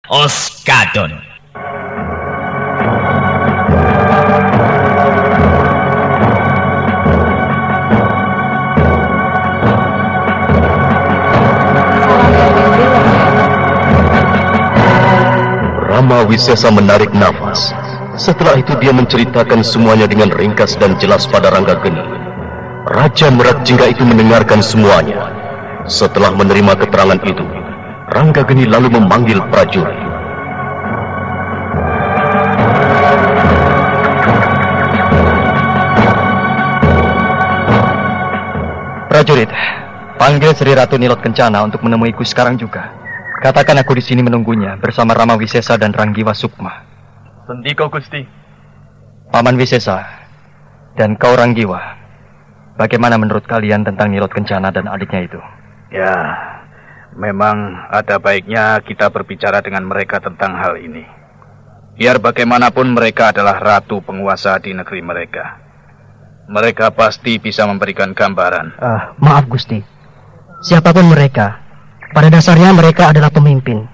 Oskadon. Rama Wisesa menarik nafas. Setelah itu dia menceritakan semuanya dengan ringkas dan jelas pada Ranggageni. Raja Merakjingga itu mendengarkan semuanya. Setelah menerima keterangan itu, Ranggageni lalu memanggil prajurit. Prajurit, panggil Sri Ratu Nilot Kencana untuk menemuiku sekarang juga. Katakan aku di sini menunggunya bersama Rama Wisesa dan Ranggiwa Sukma. Sendiko Gusti. Paman Wisesa dan kau Ranggiwa, bagaimana menurut kalian tentang Nilot Kencana dan adiknya itu? Ya, memang ada baiknya kita berbicara dengan mereka tentang hal ini. Biar bagaimanapun mereka adalah ratu penguasa di negeri mereka. Mereka pasti bisa memberikan gambaran. Maaf Gusti, siapapun mereka, pada dasarnya mereka adalah pemimpin.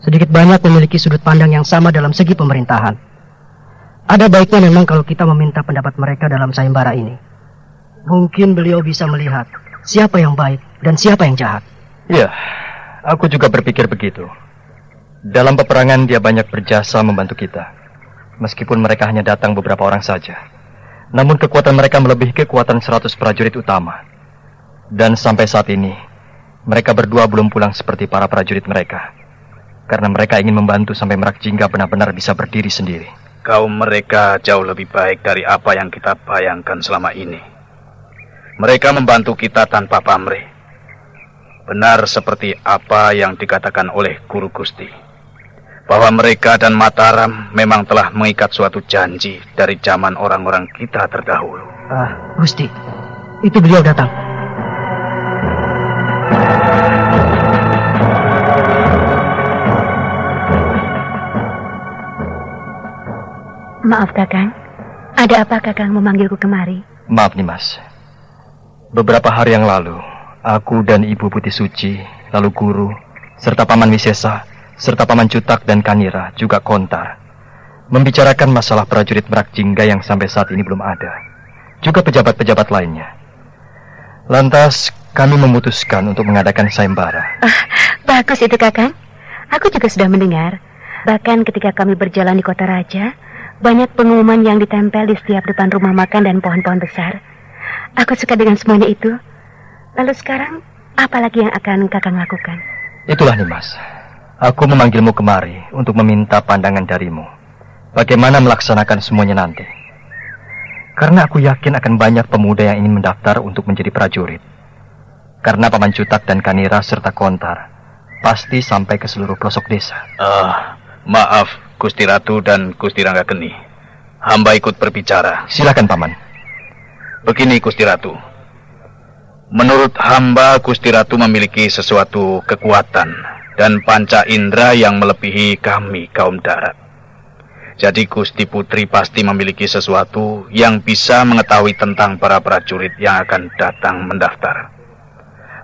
Sedikit banyak memiliki sudut pandang yang sama dalam segi pemerintahan. Ada baiknya memang kalau kita meminta pendapat mereka dalam sayembara ini. Mungkin beliau bisa melihat siapa yang baik dan siapa yang jahat. Ya, aku juga berpikir begitu. Dalam peperangan dia banyak berjasa membantu kita. Meskipun mereka hanya datang beberapa orang saja. Namun kekuatan mereka melebihi kekuatan 100 prajurit utama. Dan sampai saat ini, mereka berdua belum pulang seperti para prajurit mereka. Karena mereka ingin membantu sampai Merakjingga benar-benar bisa berdiri sendiri. Kaum mereka jauh lebih baik dari apa yang kita bayangkan selama ini. Mereka membantu kita tanpa pamrih. Benar seperti apa yang dikatakan oleh Guru Gusti. Bahwa mereka dan Mataram memang telah mengikat suatu janji dari zaman orang-orang kita terdahulu. Gusti, itu beliau datang. Maaf Kakang, ada apa Kakang memanggilku kemari? Maaf nih Mas. Beberapa hari yang lalu, aku dan Ibu Putih Suci, lalu Guru, serta Paman Wisesa, serta Paman Cutak dan Kanira juga kontar, membicarakan masalah prajurit Merakjingga yang sampai saat ini belum ada, juga pejabat-pejabat lainnya. Lantas kami memutuskan untuk mengadakan sayembara. Bagus itu Kakang. Aku juga sudah mendengar. Bahkan ketika kami berjalan di kota raja, banyak pengumuman yang ditempel di setiap depan rumah makan dan pohon-pohon besar. Aku suka dengan semuanya itu. Lalu sekarang, apa lagi yang akan Kakang lakukan? Itulah nih Mas. Aku memanggilmu kemari untuk meminta pandangan darimu. Bagaimana melaksanakan semuanya nanti. Karena aku yakin akan banyak pemuda yang ingin mendaftar untuk menjadi prajurit. Karena Paman Cutak dan Kanira serta Kontar pasti sampai ke seluruh pelosok desa. Maaf Gusti Ratu dan Gusti Ranggageni. Hamba ikut berbicara. Silakan Paman. Begini Gusti Ratu. Menurut hamba, Gusti Ratu memiliki sesuatu kekuatan dan panca indera yang melebihi kami kaum darat. Jadi Gusti Putri pasti memiliki sesuatu yang bisa mengetahui tentang para prajurit yang akan datang mendaftar.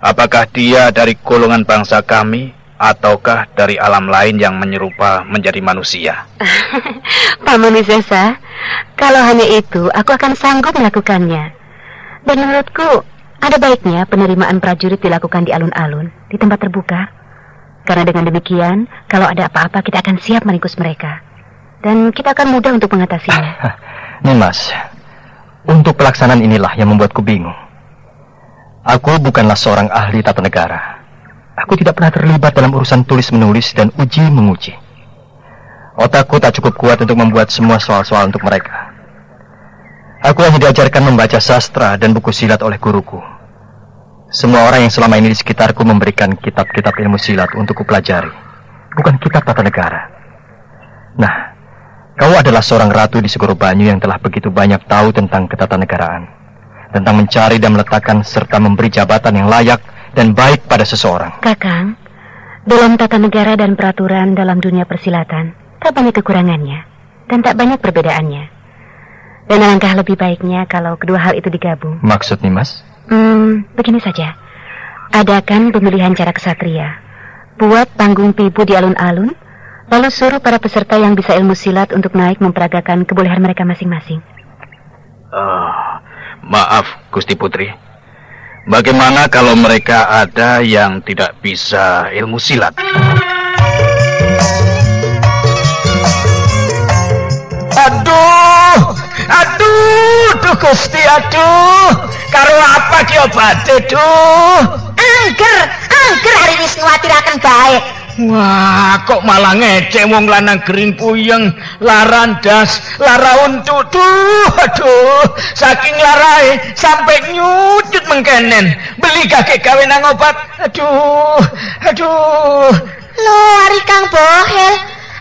Apakah dia dari golongan bangsa kami, ataukah dari alam lain yang menyerupa menjadi manusia? Paman Wisesa, kalau hanya itu, aku akan sanggup melakukannya. Dan menurutku, ada baiknya penerimaan prajurit dilakukan di alun-alun, di tempat terbuka. Karena dengan demikian, kalau ada apa-apa kita akan siap meringkus mereka. Dan kita akan mudah untuk mengatasinya. Nih Mas, untuk pelaksanaan inilah yang membuatku bingung. Aku bukanlah seorang ahli tata negara. Aku tidak pernah terlibat dalam urusan tulis-menulis dan uji-menguji. Otakku tak cukup kuat untuk membuat semua soal-soal untuk mereka. Aku hanya diajarkan membaca sastra dan buku silat oleh guruku. Semua orang yang selama ini di sekitarku memberikan kitab-kitab ilmu silat untuk kupelajari, bukan kitab tata negara. Nah, kau adalah seorang ratu di Segoro Banyu yang telah begitu banyak tahu tentang ketatanegaraan, tentang mencari dan meletakkan serta memberi jabatan yang layak dan baik pada seseorang. Kakang, dalam tata negara dan peraturan dalam dunia persilatan, tak banyak kekurangannya dan tak banyak perbedaannya. Dan alangkah lebih baiknya kalau kedua hal itu digabung. Maksud nih Mas? Begini saja. Adakan pemilihan cara kesatria. Buat panggung pibu di alun-alun, Lalu suruh para peserta yang bisa ilmu silat untuk naik memperagakan kebolehan mereka masing-masing. Maaf, Gusti Putri. Bagaimana kalau mereka ada yang tidak bisa ilmu silat? Aduh, Gusti, karo apa ki obate, Angger hari wis nguwatiraken bae. Wah, kok malah ngecek wong lanang gering puyeng, larandas, lara untuk. Aduh, saking larae sampai nyudut mengkenen. Beli kakek gawe nang obat. Aduh. Lho, ari Kang Bohel,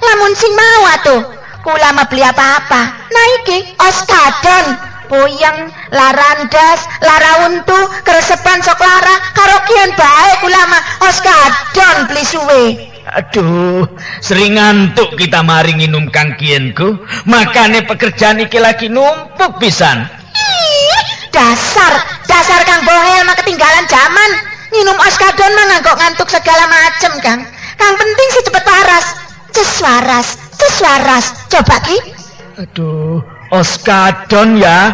lamun sing mau atuh. Kula mah beli apa-apa. Nah iki oskadon, puyeng, larandas, lara untu, keresepan sok lara, karaokean bae kula mah oskadon beli suwe. Aduh, sering ngantuk kita mari nginum Kang Kienku. Makane pekerjaan iki lagi numpuk pisan. Dasar Kang Bohel mah ketinggalan zaman. Minum oskadon mah nganggok ngantuk segala macem, Kang. Kang penting sih cepet waras. Cus waras. Coba ki. Aduh, oskadon ya.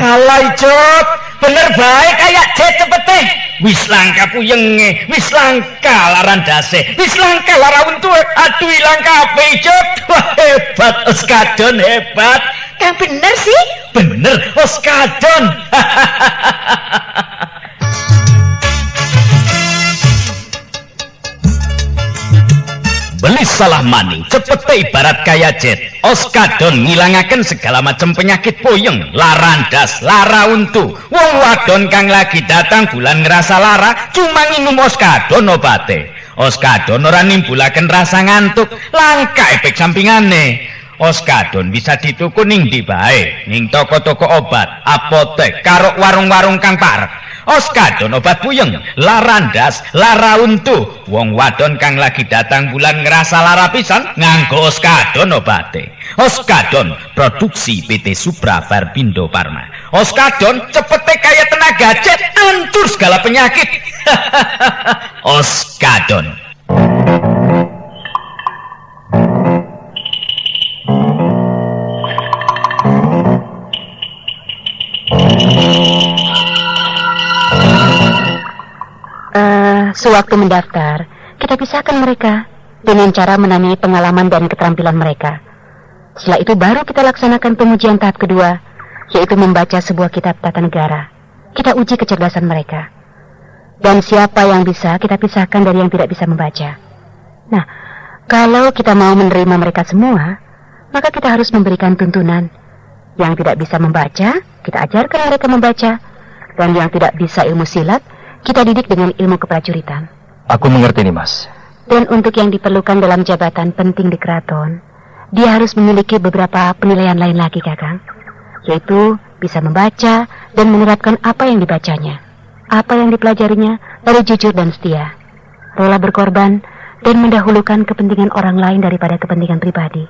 Alay, Jok. Bener baik kayak jet cepete. Wis langka puyenge, wis langka larandase, wis langka lara untu. Aduh, ilang kabeh, Jok. Wah, hebat oskadon, hebat. Kang bener sih? Bener, oskadon. Beli salah maning, cepete ibarat kaya jet. Oskadon ngilangaken segala macam penyakit puyeng, larandas, lara untu. Wong wadon kang lagi datang bulan ngerasa lara, cuma nginum oskadon obate. Oskadon ora nimbulaken rasa ngantuk, langka efek sampingane. Oskadon bisa dituku ning ndi bae, ning toko-toko obat, apotek, karo warung-warung kang parek. Oskadon obat puyeng, larandas, lara untu. Wong wadon kang lagi datang bulan ngerasa lara pisan, nganggo oskadon obate. Oskadon produksi PT Supra Verbindo Pharma. Oskadon cepete kaya tenaga jet, ancur segala penyakit. Oskadon. Sewaktu mendaftar, kita pisahkan mereka dengan cara menanyai pengalaman dan keterampilan mereka. Setelah itu baru kita laksanakan pengujian tahap kedua, yaitu membaca sebuah kitab tata negara. Kita uji kecerdasan mereka. Dan siapa yang bisa, kita pisahkan dari yang tidak bisa membaca. Nah, kalau kita mau menerima mereka semua, maka kita harus memberikan tuntunan. Yang tidak bisa membaca, kita ajarkan mereka membaca. Dan yang tidak bisa ilmu silat, kita didik dengan ilmu keprajuritan. Aku mengerti nih, Mas. Dan untuk yang diperlukan dalam jabatan penting di keraton, dia harus memiliki beberapa penilaian lain lagi, Kakang. Yaitu bisa membaca dan menerapkan apa yang dibacanya, apa yang dipelajarinya, lalu jujur dan setia, rela berkorban dan mendahulukan kepentingan orang lain daripada kepentingan pribadi.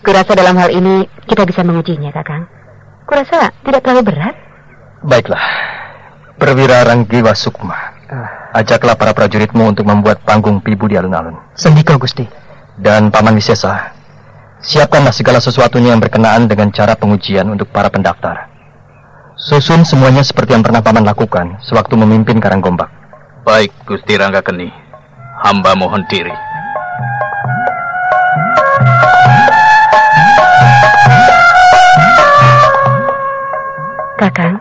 Kurasa dalam hal ini kita bisa mengujinya, Kakang. Kurasa tidak terlalu berat. Baiklah. Perwira Ranggiwa Sukma, ajaklah para prajuritmu untuk membuat panggung pibu di alun-alun. Sendika, Gusti. Dan Paman Wisesa, siapkanlah segala sesuatunya yang berkenaan dengan cara pengujian untuk para pendaftar. Susun semuanya seperti yang pernah Paman lakukan sewaktu memimpin Karanggombak. Baik, Gusti Ranggakeni. Hamba mohon diri. Kakang,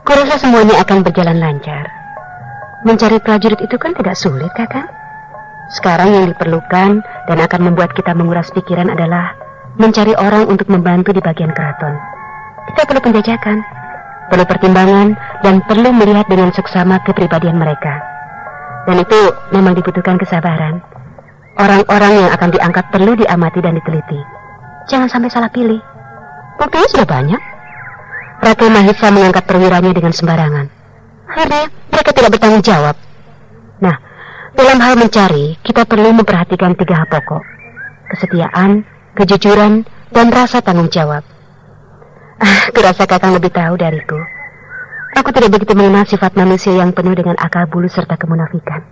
kurasa semuanya akan berjalan lancar. Mencari prajurit itu kan tidak sulit, Kakang. Sekarang yang diperlukan dan akan membuat kita menguras pikiran adalah mencari orang untuk membantu di bagian keraton. Kita perlu penjajakan, perlu pertimbangan, dan perlu melihat dengan seksama kepribadian mereka. Dan itu memang dibutuhkan kesabaran. Orang-orang yang akan diangkat perlu diamati dan diteliti. Jangan sampai salah pilih. Buktinya sudah banyak. Ratu Mahisa mengangkat perwiranya dengan sembarangan. Akhirnya mereka tidak bertanggung jawab. Nah, dalam hal mencari, kita perlu memperhatikan 3 hal pokok: kesetiaan, kejujuran, dan rasa tanggung jawab. Kurasa Kakang lebih tahu dariku. Aku tidak begitu mengenal sifat manusia yang penuh dengan akal bulu serta kemunafikan.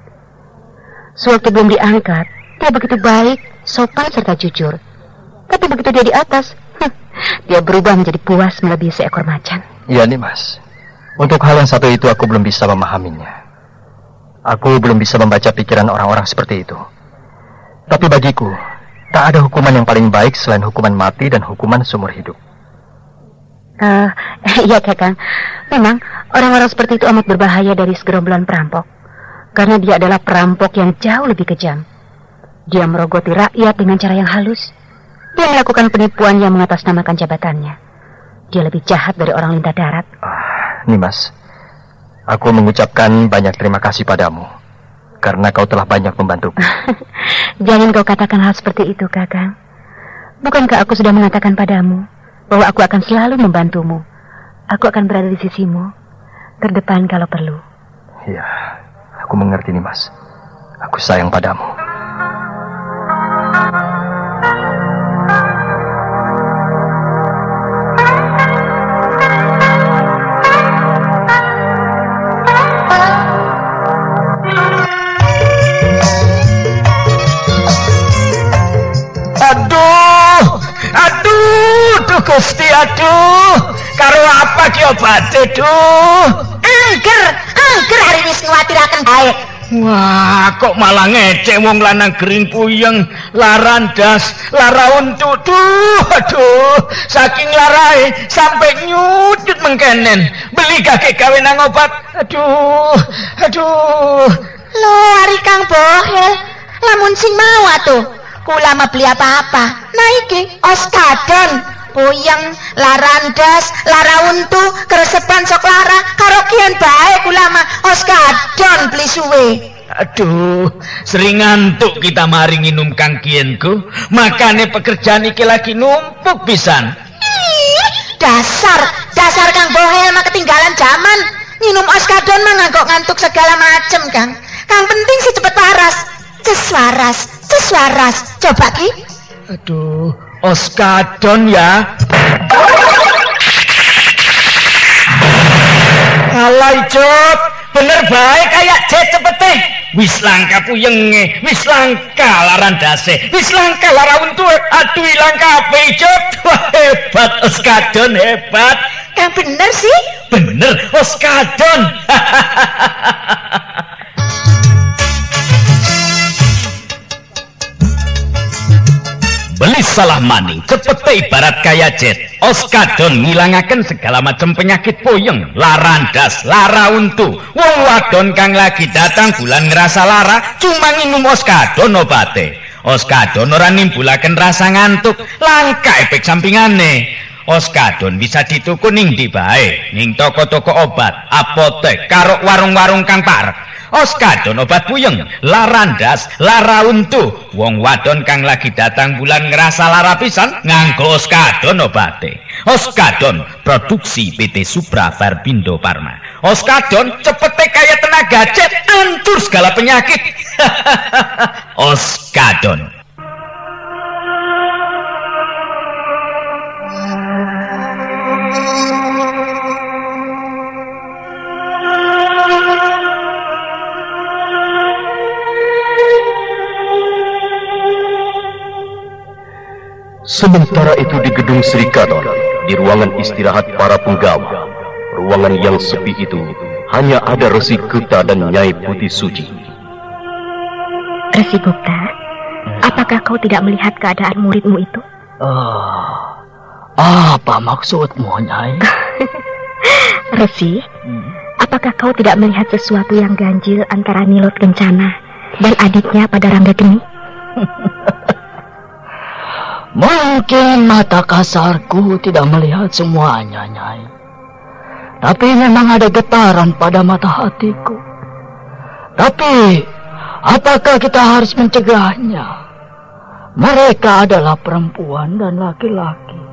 Sewaktu belum diangkat, dia begitu baik, sopan serta jujur. Tapi begitu dia di atas, dia berubah menjadi puas melebihi seekor macan. Iya nih mas, untuk hal yang satu itu aku belum bisa memahaminya. Aku belum bisa membaca pikiran orang-orang seperti itu. Tapi bagiku, tak ada hukuman yang paling baik selain hukuman mati dan hukuman seumur hidup. Iya Kakang, memang orang-orang seperti itu amat berbahaya dari segerombolan perampok. Karena dia adalah perampok yang jauh lebih kejam. Dia merogoti rakyat dengan cara yang halus. Dia melakukan penipuan yang mengatasnamakan jabatannya. Dia lebih jahat dari orang lintah darat. Nimas, aku mengucapkan banyak terima kasih padamu karena kau telah banyak membantuku. Jangan kau katakan hal seperti itu, Kakang. Bukankah aku sudah mengatakan padamu bahwa aku akan selalu membantumu? Aku akan berada di sisimu, terdepan kalau perlu. Iya, aku mengerti Nimas. Aku sayang padamu. Gusti, aduh, karo apa ki obate, duh? Angger hari wis nguwatiraken bae. Wah, kok malah ngecek wong lanang gering puyeng, larandas, lara untu, duh, aduh, saking larae sampai nyudut mengkenen, beli kakek gawe nang obat, aduh. Lho, ari Kang Bohel, lamun sing mau atuh, kula mah beli apa-apa. Nah iki Oskadon. Puyeng, larandas, lara untu, keresepan sok lara, karo kian bae kula mah Oskadon beli suwe. Aduh, sering ngantuk kita mari nginum Kang Kienku, makane pekerjaan iki lagi numpuk pisan. Dasar Kang Bohel mah ketinggalan zaman. Minum Oskadon mah ngantuk segala macem, Kang. Kang penting sih cepet waras. Cus waras. Coba ki. Aduh, Oskadon ya. Alay Jok, bener baik kayak Jet cepete. Wis langka puyenge, wis langka larandase, wis langka lara untu. Aduh ilang kabeh Jok. Wah, hebat Oskadon, hebat. Yang bener sih? Bener Oskadon. Beli salah maning, cepete ibarat kaya Jet. Oskadon ngilangaken segala macam penyakit puyeng, larandas, lara untu. Wong wadon kang lagi datang bulan ngerasa lara, cuma nginum Oskadon obate. Oskadon ora nimbulaken rasa ngantuk, langka efek sampingane. Oskadon bisa dituku ning ndi bae, ning toko-toko obat, apotek, karo warung-warung kang parek. Oskadon obat puyeng, larandas, lara untu. Wong wadon kang lagi datang bulan ngerasa lara pisan, nganggo Oskadon obate. Oskadon produksi PT Supra Barbindo Parma. Oskadon cepete kaya tenaga jet, ancur segala penyakit. Oskadon. Sementara itu di gedung Sri Kadon, di ruangan istirahat para penggawa, ruangan yang sepi itu hanya ada Resi Gupta dan Nyai Putih Suci. Resi Gupta, apakah kau tidak melihat keadaan muridmu itu? Apa maksudmu, Nyai? Resi, apakah kau tidak melihat sesuatu yang ganjil antara Nilot Kencana dan adiknya pada Rangga Geni? Mungkin mata kasarku tidak melihat semuanya, Nyai. Tapi memang ada getaran pada mata hatiku. Tapi, apakah kita harus mencegahnya? Mereka adalah perempuan dan laki-laki.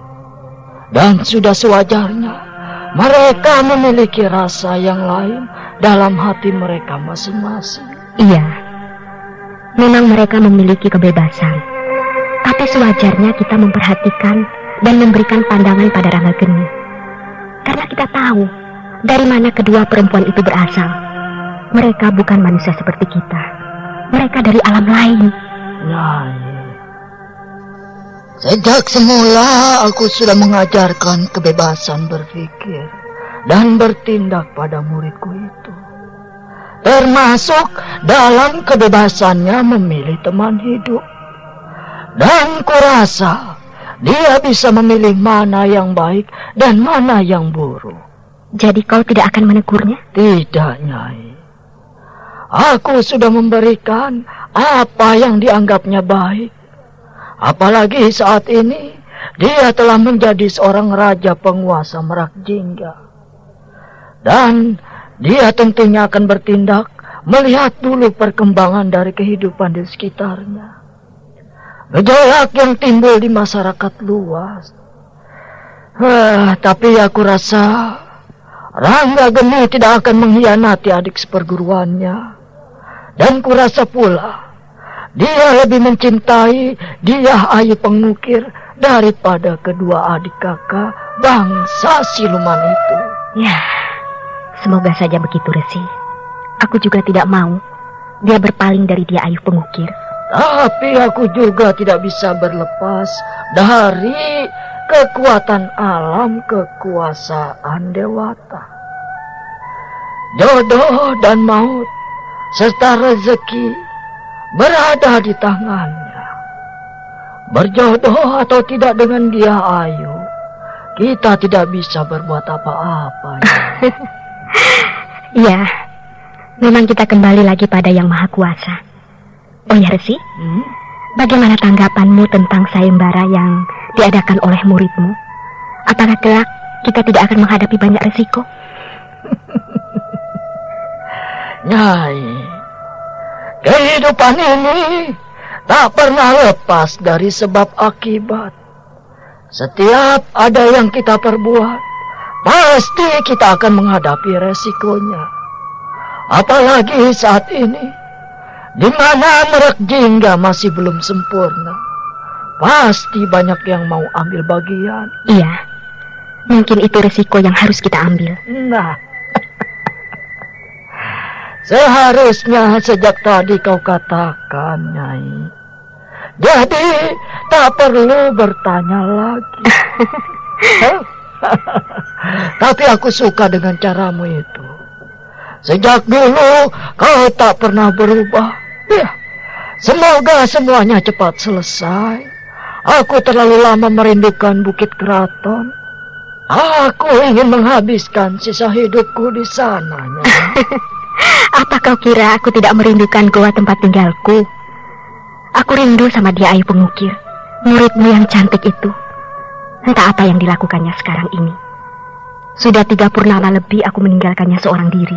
Dan sudah sewajarnya, mereka memiliki rasa yang lain dalam hati mereka masing-masing. Iya, memang mereka memiliki kebebasan. Tapi sewajarnya kita memperhatikan dan memberikan pandangan pada Rangga Geni. Karena kita tahu Dari mana kedua perempuan itu berasal? Mereka bukan manusia seperti kita. Mereka dari alam lain. Nyai, sejak semula aku sudah mengajarkan kebebasan berpikir dan bertindak pada muridku itu. Termasuk dalam kebebasannya memilih teman hidup. Dan kurasa dia bisa memilih mana yang baik dan mana yang buruk. Jadi kau tidak akan menegurnya? Tidak, Nyai. Aku sudah memberikan apa yang dianggapnya baik. Apalagi saat ini dia telah menjadi seorang raja penguasa Merak Jingga. Dan dia tentunya akan bertindak melihat dulu perkembangan dari kehidupan di sekitarnya. Gejolak yang timbul di masyarakat luas. Tapi aku rasa Ranggageni tidak akan mengkhianati adik seperguruannya. Dan kurasa pula dia lebih mencintai Dyah Ayu Pengukir daripada kedua adik kakak bangsa siluman itu. Ya, semoga saja begitu, Resi. Aku juga tidak mau dia berpaling dari Dyah Ayu Pengukir. Tapi aku juga tidak bisa berlepas dari kekuatan alam kekuasaan dewata. Jodoh dan maut serta rezeki berada di tangannya. Berjodoh atau tidak dengan Dyah Ayu, kita tidak bisa berbuat apa-apa. Ya, memang kita kembali lagi pada Yang Maha Kuasa. Oh ya, Resi, bagaimana tanggapanmu tentang sayembara yang diadakan oleh muridmu? Apakah kelak kita tidak akan menghadapi banyak resiko? Nyai, kehidupan ini tak pernah lepas dari sebab akibat. Setiap ada yang kita perbuat, pasti kita akan menghadapi resikonya. Apalagi saat ini, di mana Merak Jingga masih belum sempurna. Pasti banyak yang mau ambil bagian. Iya, mungkin itu resiko yang harus kita ambil. Nah, seharusnya sejak tadi kau katakan, Nyai. Jadi tak perlu bertanya lagi. Tapi aku suka dengan caramu itu. Sejak dulu kau tak pernah berubah. Ya, semoga semuanya cepat selesai. Aku terlalu lama merindukan Bukit Keraton. Aku ingin menghabiskan sisa hidupku di sana. Apa kau kira aku tidak merindukan goa tempat tinggalku? Aku rindu sama Dyah Ayu Pengukir, muridmu yang cantik itu. Entah apa yang dilakukannya sekarang ini. Sudah 3 purnama lebih aku meninggalkannya seorang diri.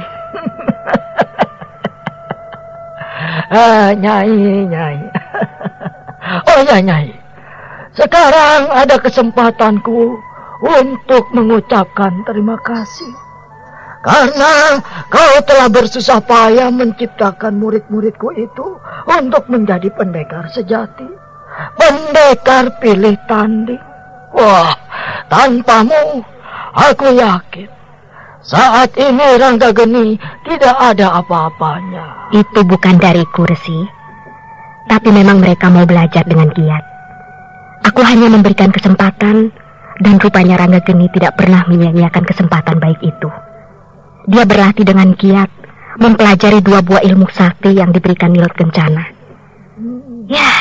Nyai. Oh ya, Nyai. Sekarang ada kesempatanku untuk mengucapkan terima kasih. Karena kau telah bersusah payah menciptakan murid-muridku itu untuk menjadi pendekar sejati. Pendekar pilih tanding. Wah, tanpamu aku yakin saat ini Ranggageni tidak ada apa-apanya. Itu bukan dariku, Resi. Tapi memang mereka mau belajar dengan giat. Aku hanya memberikan kesempatan, dan rupanya Ranggageni tidak pernah menyia-nyiakan kesempatan baik itu. Dia berlatih dengan giat, mempelajari 2 buah ilmu sakti yang diberikan Nilut Kencana. Ya,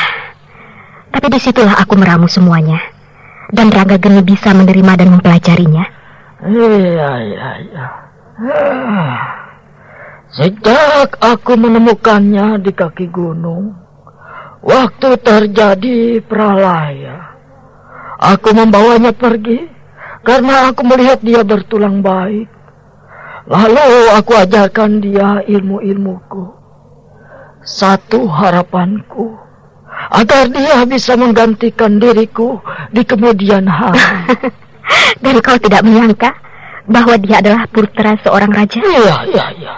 tapi disitulah aku meramu semuanya. Dan Ranggageni bisa menerima dan mempelajarinya. Iya. Sejak aku menemukannya di kaki gunung, waktu terjadi pralaya, aku membawanya pergi karena aku melihat dia bertulang baik. Lalu aku ajarkan dia ilmu-ilmuku. Satu harapanku, agar dia bisa menggantikan diriku di kemudian hari. Dan kau tidak menyangka bahwa dia adalah putra seorang raja? Iya.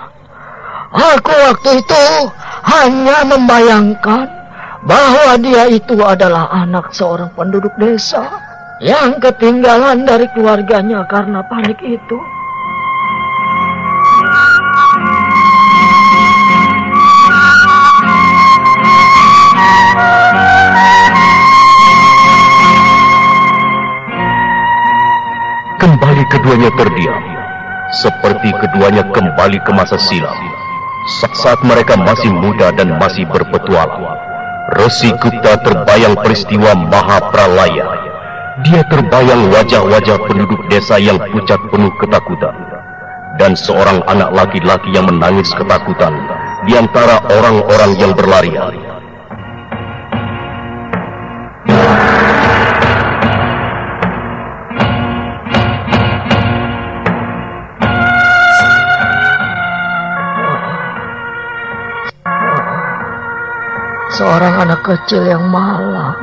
Aku waktu itu hanya membayangkan bahwa dia itu adalah anak seorang penduduk desa yang ketinggalan dari keluarganya karena panik itu. keduanya terdiam, seperti keduanya kembali ke masa silam. Saat mereka masih muda dan masih berpetualang, Resi Gupta terbayang peristiwa Mahapralaya. Dia terbayang wajah-wajah penduduk desa yang pucat penuh ketakutan, dan seorang anak laki-laki yang menangis ketakutan di antara orang-orang yang berlarian. Seorang anak kecil yang malang.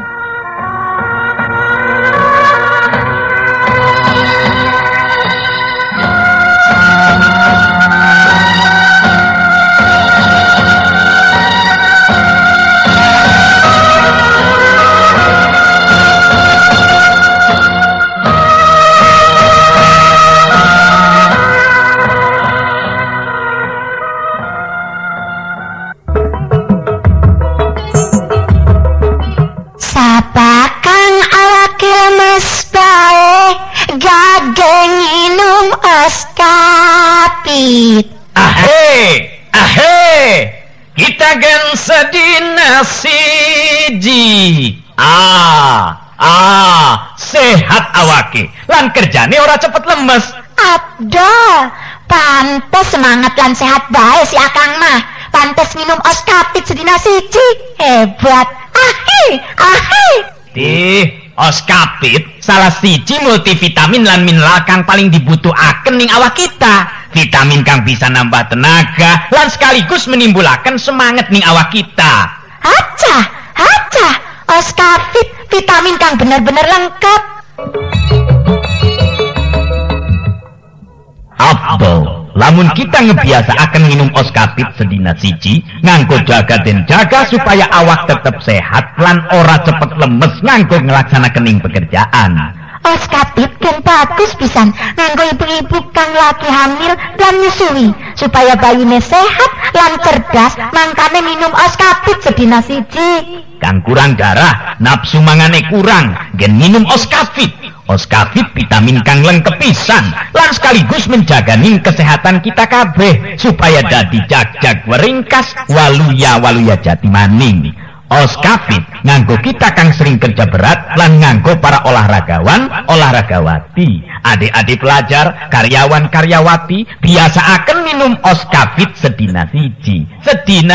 Oskapit. Ahe, kita gen sedina siji. Sehat awake, lan kerjane ora cepet lemes. Abdol, pantes semangat lan sehat bae si Akang mah. Pantes minum Oskapit sedina siji. Hebat. Oskapit salah siji multivitamin lan mineral kang paling dibutuhaken ning awak kita. Vitamin kang bisa nambah tenaga lan sekaligus menimbulaken semangat ning awak kita. Hacah, Oskapit vitamin kang bener-bener lengkap. Abdul, lamun kita ngebiasaaken minum Oskapit sedina siji, nganggo jaga dan jaga supaya awak tetep sehat lan ora cepet lemes nganggo ngelaksanakan ing pekerjaan. Oskapit kan bagus pisan nganggo ibu-ibu kang lagi hamil dan nyusui supaya bayine sehat lan cerdas, mangkane minum Oskapit sedina siji. Kang kurang darah, nafsu mangane kurang, gen minum Oskapit. Oskapit vitamin kang lengkep pisan lan sekaligus menjaganing kesehatan kita kabeh supaya dadi jag-jag weringkas waluya jati maning. Oskapit nganggo kita kang sering kerja berat lan nganggo para olahragawan, olahragawati, adik-adik pelajar, karyawan, karyawati biasaaken minum Oskapit sedina siji. Sedina